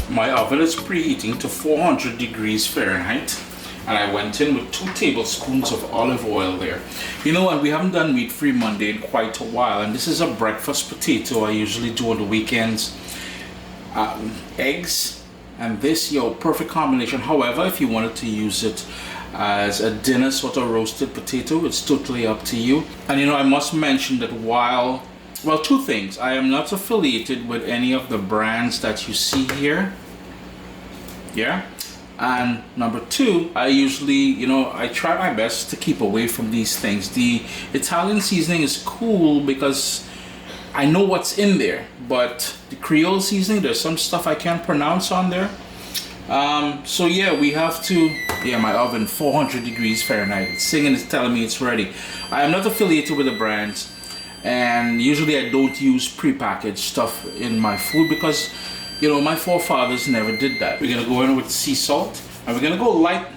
My oven is preheating to 400 degrees Fahrenheit. And I went in with 2 tablespoons of olive oil there. You know what, we haven't done meat-free Monday in quite a while, and this is a breakfast potato I usually do on the weekends. Eggs, and this, perfect combination. However, if you wanted to use it as a dinner sort of roasted potato, it's totally up to you. And I must mention that well, 2 things. I am not affiliated with any of the brands that you see here. Yeah. And number 2, I usually, I try my best to keep away from these things. The Italian seasoning is cool because I know what's in there, but the Creole seasoning, there's some stuff I can't pronounce on there. So yeah, we have to, my oven, 400 degrees Fahrenheit. It's singing, it's telling me it's ready. I am not affiliated with the brands, and usually I don't use prepackaged stuff in my food because my forefathers never did that. We're gonna go in with sea salt, and we're gonna go light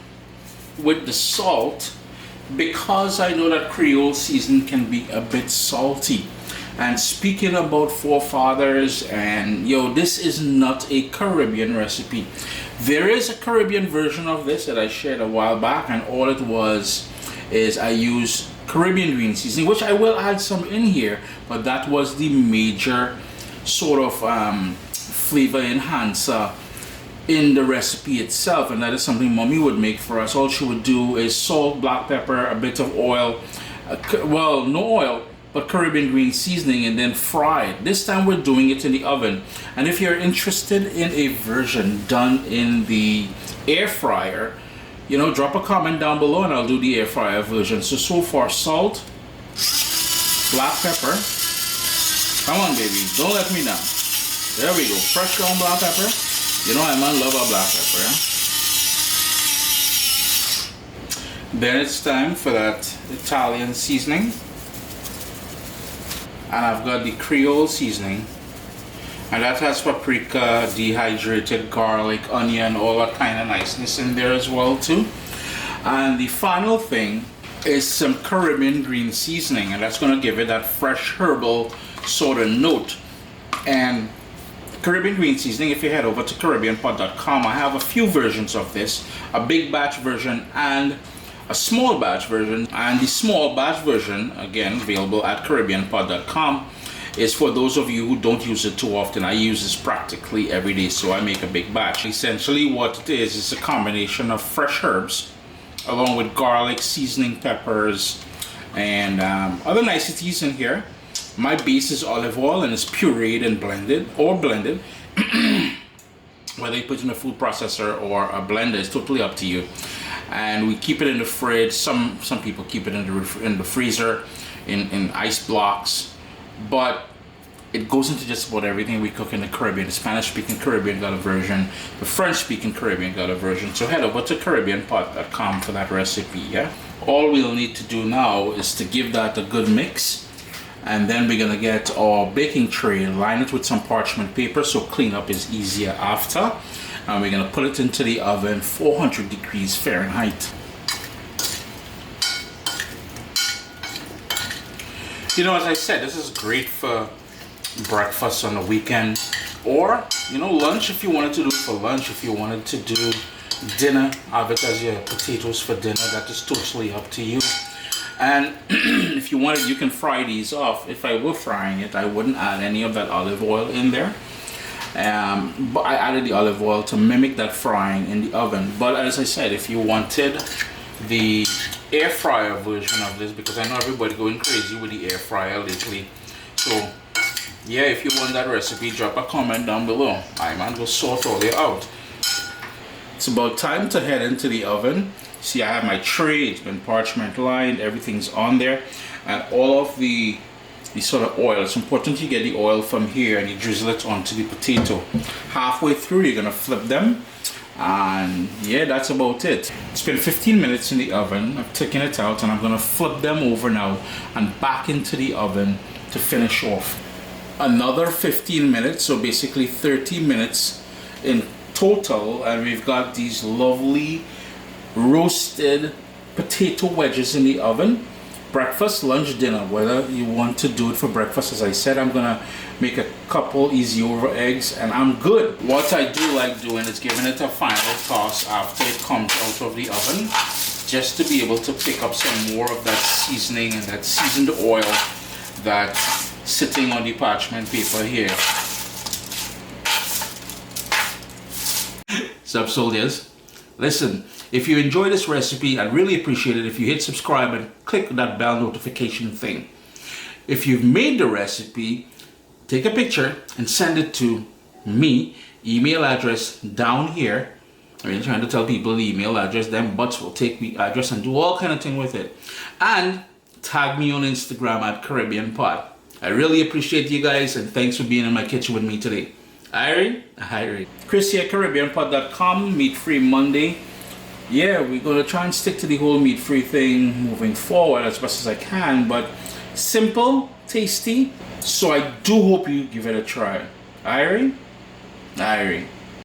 with the salt because I know that Creole seasoning can be a bit salty. And speaking about forefathers, and this is not a Caribbean recipe. There is a Caribbean version of this that I shared a while back, and all it was is I use Caribbean green seasoning, which I will add some in here, but that was the major sort of flavor enhancer in the recipe itself, and that is something Mommy would make for us. All she would do is salt, black pepper, a bit of oil, well, no oil, but Caribbean green seasoning, and then fry it. This time we're doing it in the oven. And if you're interested in a version done in the air fryer, drop a comment down below and I'll do the air fryer version. So far, salt, black pepper. Come on, baby, don't let me down. There we go, fresh ground black pepper. I'm a lover of black pepper, yeah? Then it's time for that Italian seasoning. And I've got the Creole seasoning. And that has paprika, dehydrated garlic, onion, all that kind of niceness in there as well too. And the final thing is some Caribbean green seasoning, and that's gonna give it that fresh herbal sort of note. And Caribbean green seasoning, if you head over to caribbeanpot.com, I have a few versions of this, a big batch version and a small batch version. And the small batch version, again available at caribbeanpot.com, is for those of you who don't use it too often. I use this practically every day, so I make a big batch. Essentially what it is a combination of fresh herbs along with garlic, seasoning, peppers, and other niceties in here. My base is olive oil and it's pureed and blended, whether you put it in a food processor or a blender is totally up to you. And we keep it in the fridge. Some people keep it in the freezer in ice blocks, but it goes into just about everything we cook in the Caribbean. The Spanish-speaking Caribbean got a version, the French-speaking Caribbean got a version. So head over to caribbeanpot.com for that recipe. Yeah, all we'll need to do now is to give that a good mix. And then we're gonna get our baking tray, line it with some parchment paper so cleanup is easier after. And we're gonna put it into the oven, 400 degrees Fahrenheit. As I said, this is great for breakfast on the weekend, or lunch if you wanted to do it for lunch. If you wanted to do dinner, have it as your potatoes for dinner. That is totally up to you. And if you wanted, you can fry these off. If I were frying it, I wouldn't add any of that olive oil in there. But I added the olive oil to mimic that frying in the oven. But as I said, if you wanted the air fryer version of this, because I know everybody going crazy with the air fryer lately. So yeah, if you want that recipe, drop a comment down below. I man will sort all it out. It's about time to head into the oven. See, I have my tray, it's been parchment lined, everything's on there, and all of the sort of oil. It's important you get the oil from here and you drizzle it onto the potato. Halfway through, you're gonna flip them, and yeah, that's about it. It's been 15 minutes in the oven. I've taken it out and I'm gonna flip them over now and back into the oven to finish off. Another 15 minutes, so basically 30 minutes in total, and we've got these lovely roasted potato wedges in the oven. Breakfast, lunch, dinner, whether you want to do it for breakfast. As I said, I'm gonna make a couple easy over eggs, and I'm good. What I do like doing is giving it a final toss after it comes out of the oven, just to be able to pick up some more of that seasoning and that seasoned oil that's sitting on the parchment paper here. Sup soldiers, listen, if you enjoy this recipe, I'd really appreciate it if you hit subscribe and click that bell notification thing. If you've made the recipe, take a picture and send it to me, email address down here. I'm really trying to tell people the email address, them butts will take the address and do all kind of thing with it. And tag me on Instagram at Caribbean Pod. I really appreciate you guys, and thanks for being in my kitchen with me today. Irie. Chris here, CaribbeanPod.com, Meat Free Monday. Yeah, we're going to try and stick to the whole meat free thing moving forward as best as I can, but simple, tasty. So I do hope you give it a try. Irie.